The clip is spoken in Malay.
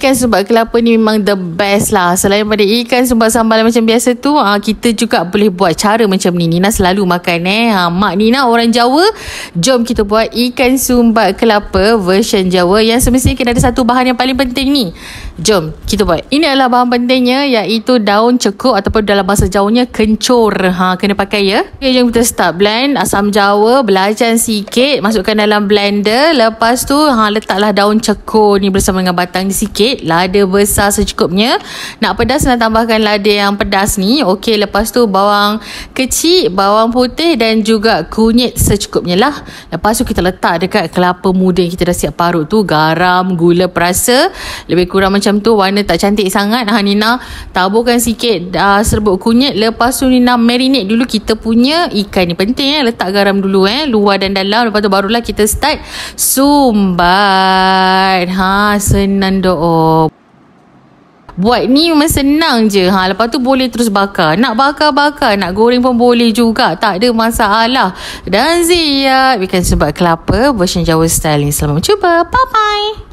ikan sumbat kelapa ni memang the best lah. Selain pada ikan sumbat sambal macam biasa tu, kita juga boleh buat cara macam ni. Nina selalu makan mak Nina orang Jawa. Jom kita buat ikan sumbat kelapa version Jawa yang semestinya kena ada satu bahan yang paling penting ni. Jom kita buat. Ini adalah bahan pentingnya, iaitu daun cekuk ataupun dalam bahasa Jawanya kencur. Kena pakai ya. Okay, jom kita start blend. Asam jawa, belacan sikit, masukkan dalam blender. Lepas tu letaklah daun cekuk ni bersama dengan batang ni sikit. Lada besar secukupnya. Nak pedas nak tambahkan lada yang pedas ni. Okey, lepas tu bawang kecil, bawang putih dan juga kunyit secukupnya lah. Lepas tu kita letak dekat kelapa muda yang kita dah siap parut tu. Garam, gula perasa. Lebih kurang macam tu. Warna tak cantik sangat. Nina taburkan sikit serbuk kunyit. Lepas tu Nina marinate dulu kita punya ikan ni. Penting letak garam dulu luar dan dalam. Lepas tu barulah kita start sumbat. Senang doa. Buat ni memang senang je. Lepas tu boleh terus bakar. Nak bakar-bakar, nak goreng pun boleh juga. Tak ada masalah. Dan siap ikan sumbat kelapa version Jawa style ni. Selamat mencuba. Bye-bye.